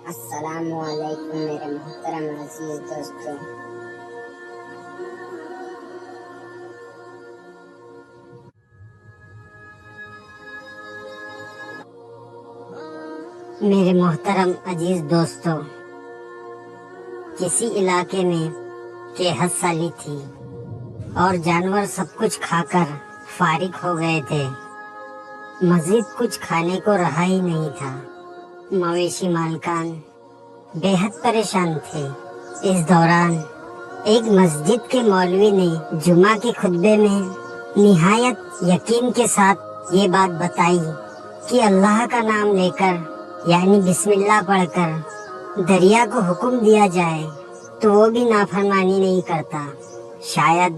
السلام علیکم میرے محترم عزیز دوستوں۔ میرے محترم عزیز دوستوں، کسی علاقے میں 63 سالی تھی اور جانور سب کچھ کھا کر فارغ ہو گئے تھے۔ مزید کچھ کھانے کو رہا ہی نہیں تھا۔ مویشی مالکان بے حد پریشان تھے۔ اس دوران ایک مسجد کے مولوی نے جمعہ کے خطبے میں نہایت یقین کے ساتھ یہ بات بتائی کہ اللہ کا نام لے کر یعنی بسم اللہ پڑھ کر دریا کو حکم دیا جائے تو وہ بھی نافرمانی نہیں کرتا۔ شاید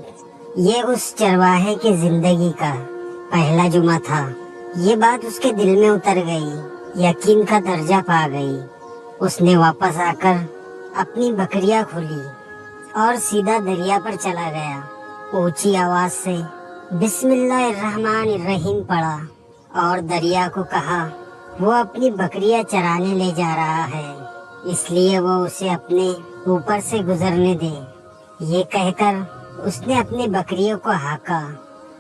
یہ اس چرواہے کی زندگی کا پہلا جمعہ تھا۔ یہ بات اس کے دل میں اتر گئی، یقین کا درجہ پا گئی۔ اس نے واپس آ کر اپنی بکریاں کھولی اور سیدھا دریا پر چلا گیا۔ اونچی آواز سے بسم اللہ الرحمن الرحیم پڑھا اور دریا کو کہا وہ اپنی بکریاں چرانے لے جا رہا ہے، اس لیے وہ اسے اپنے اوپر سے گزرنے دے۔ یہ کہہ کر اس نے اپنی بکریوں کو ہانکا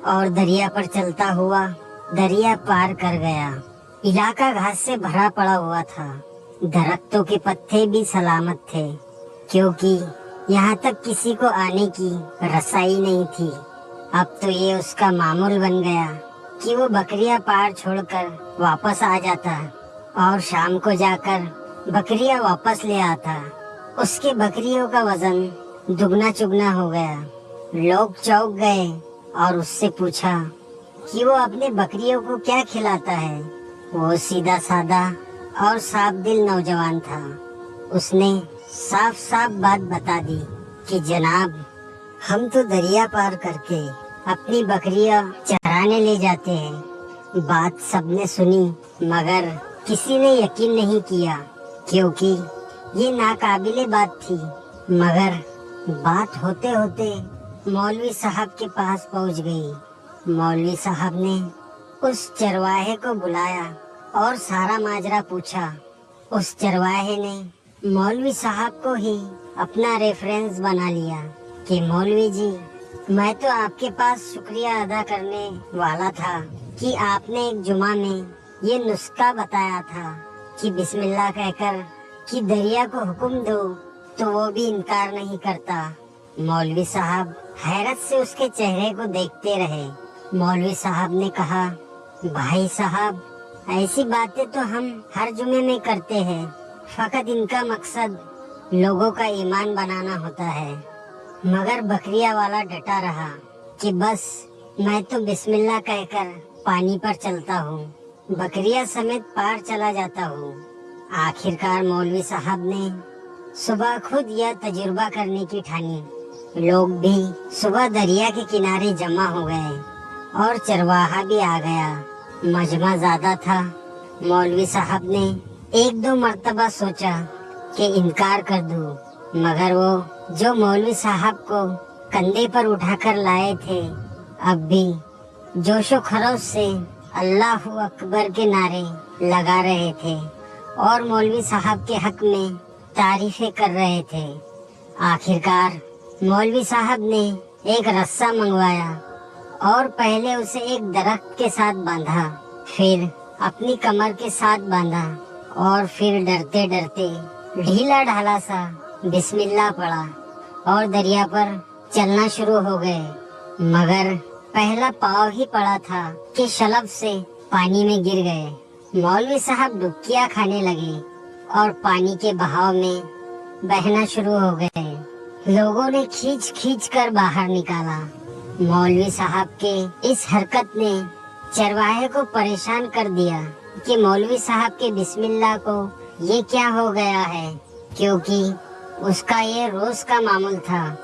اور دریا پر چلتا ہوا دریا پار کر گیا۔ علاقہ گھاس سے بھرا پڑا ہوا تھا۔ درختوں کے پتے بھی سلامت تھے کیونکہ یہاں تک کسی کو آنے کی رسائی نہیں تھی۔ اب تو یہ اس کا معمول بن گیا کہ وہ بکریاں پار چھوڑ کر واپس آ جاتا اور شام کو جا کر بکریاں واپس لے آتا۔ اس کی بکریوں کا وزن دگنا چگنا ہو گیا۔ لوگ چونک گئے اور اس سے پوچھا کہ وہ اپنے بکریوں کو کیا کھلاتا ہے۔ وہ سیدھا سادہ اور صاف دل نوجوان تھا۔ اس نے صاف صاف بات بتا دی کہ جناب، ہم تو دریا پار کر کے اپنی بکریاں چرانے لے جاتے ہیں۔ بات سب نے سنی مگر کسی نے یقین نہیں کیا کیونکہ یہ ناقابل بات تھی۔ مگر بات ہوتے ہوتے مولوی صاحب کے پاس پہنچ گئی۔ مولوی صاحب نے اس چرواہے کو بلایا اور سارا ماجرا پوچھا۔ اس چرواہے نے مولوی صاحب کو ہی اپنا ریفرنس بنا لیا کہ مولوی جی، میں تو آپ کے پاس شکریہ ادا کرنے والا تھا کہ آپ نے ایک جمعہ میں یہ نسخہ بتایا تھا کہ بسم اللہ کہہ کر کہ دریا کو حکم دو تو وہ بھی انکار نہیں کرتا۔ مولوی صاحب حیرت سے اس کے چہرے کو دیکھتے رہے۔ مولوی صاحب نے کہا، بھائی صاحب، ایسی باتیں تو ہم ہر جمعے میں کرتے ہیں، فقط ان کا مقصد لوگوں کا ایمان بنانا ہوتا ہے۔ مگر بکریہ والا ڈٹا رہا کہ بس میں تو بسم اللہ کہہ کر پانی پر چلتا ہوں، بکریہ سمیت پار چلا جاتا ہوں۔ آخرکار مولوی صاحب نے صبح خود یہ تجربہ کرنے کی ٹھانی۔ لوگ بھی صبح دریا کے کنارے جمع ہو گئے اور چرواہا بھی آ گیا۔ مجمع زیادہ تھا۔ مولوی صاحب نے ایک دو مرتبہ سوچا کہ انکار کر دوں، مگر وہ جو مولوی صاحب کو کندھے پر اٹھا کر لائے تھے اب بھی جوش و خروش سے اللہ اکبر کے نعرے لگا رہے تھے اور مولوی صاحب کے حق میں تعریفیں کر رہے تھے۔ آخرکار مولوی صاحب نے ایک رسہ منگوایا اور پہلے اسے ایک درخت کے ساتھ باندھا، پھر اپنی کمر کے ساتھ باندھا اور پھر ڈرتے ڈرتے ڈھیلا ڈھالا سا بسم اللہ پڑھا اور دریا پر چلنا شروع ہو گئے۔ مگر پہلا پاؤں ہی پڑا تھا کہ شلب سے پانی میں گر گئے۔ مولوی صاحب ڈبکیاں کھانے لگے اور پانی کے بہاؤ میں بہنا شروع ہو گئے۔ لوگوں نے کھینچ کھینچ کر باہر نکالا۔ مولوی صاحب کے اس حرکت نے چرواہے کو پریشان کر دیا کہ مولوی صاحب کے بسم اللہ کو یہ کیا ہو گیا ہے، کیونکہ اس کا یہ روز کا معمول تھا۔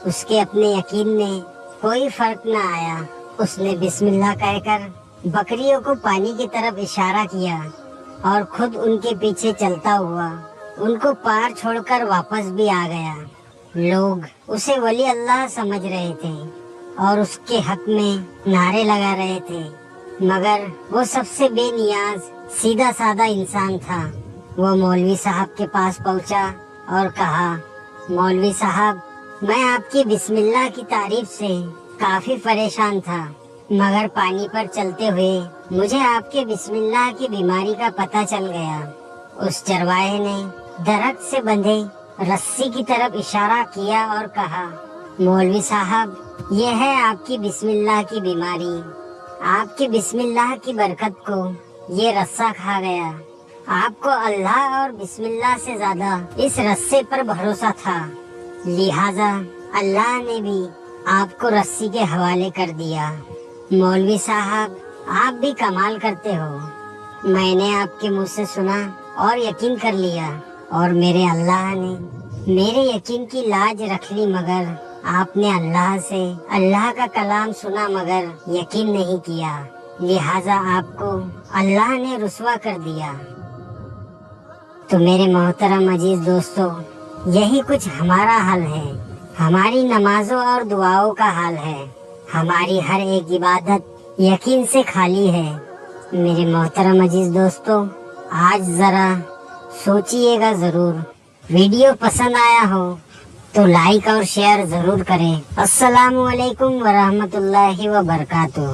اس کے اپنے یقین میں کوئی فرق نہ آیا۔ اس نے بسم اللہ کہہ کر بکریوں کو پانی کی طرف اشارہ کیا اور خود ان کے پیچھے چلتا ہوا ان کو پار چھوڑ کر واپس بھی آ گیا۔ لوگ اسے ولی اللہ سمجھ رہے تھے اور اس کے حق میں نعرے لگا رہے تھے، مگر وہ سب سے بے نیاز سیدھا سادہ انسان تھا۔ وہ مولوی صاحب کے پاس پہنچا اور کہا، مولوی صاحب، میں آپ کی بسم اللہ کی تعریف سے کافی پریشان تھا، مگر پانی پر چلتے ہوئے مجھے آپ کے بسم اللہ کی بیماری کا پتہ چل گیا۔ اس چرواہے نے درخت سے بندھے رسی کی طرف اشارہ کیا اور کہا، مولوی صاحب، یہ ہے آپ کی بسم اللہ کی بیماری۔ آپ کی بسم اللہ کی برکت کو یہ رسہ کھا گیا۔ آپ کو اللہ اور بسم اللہ سے زیادہ اس رسے پر بھروسہ تھا، لہذا اللہ نے بھی آپ کو رسی کے حوالے کر دیا۔ مولوی صاحب، آپ بھی کمال کرتے ہو۔ میں نے آپ کے منہ سے سنا اور یقین کر لیا، اور میرے اللہ نے میرے یقین کی لاج رکھ لی، مگر آپ نے اللہ سے اللہ کا کلام سنا مگر یقین نہیں کیا، لہذا آپ کو اللہ نے رسوا کر دیا۔ تو میرے محترم عزیز دوستو، یہی کچھ ہمارا حال ہے، ہماری نمازوں اور دعاؤں کا حال ہے، ہماری ہر ایک عبادت یقین سے خالی ہے۔ میرے محترم عزیز دوستو، آج ذرا سوچئے گا ضرور۔ ویڈیو پسند آیا ہو تو لائک اور شیئر ضرور کریں۔ السلام علیکم ورحمۃ اللہ وبرکاتہ۔